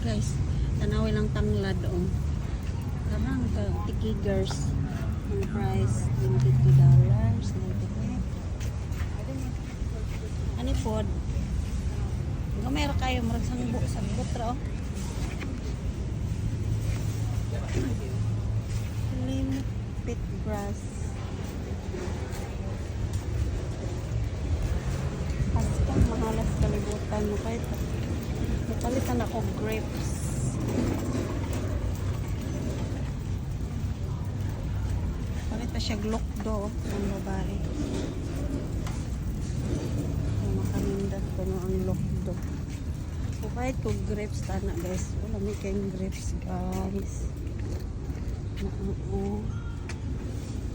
guys. Tanawi lang tanglad karang tikigers. Ang price $22. Ani pod? Gamay ra kayo murag sagbot ra Limpet grass. Hastang mahalas kalibutan mo kahit napalitan ako grapes. Palita siya glokdo ng babae. Makanindat ko no ang lokdo. Kahit ko grapes tana guys. Wala may kayong grapes guys.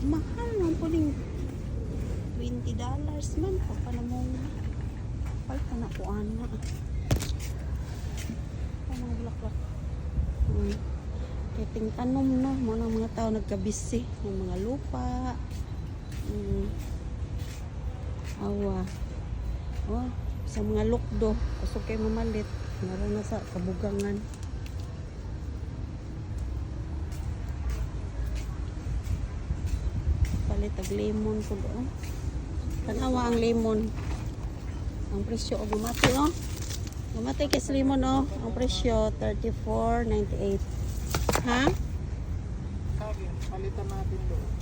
Mahal lang po din $20 man pa na mong palta na po ana ang bulaklak kiting tanom na mo ng mga tao nagkabisi ng mga lupa awa sa mga lukdo kusog kay mamalit naroon na sa kabugangan. Tag lemon po doon. Tanawa ang lemon. Ang presyo o gumati Gumati kay lemon Ang presyo $34.98. Ha? Palitan natin doon.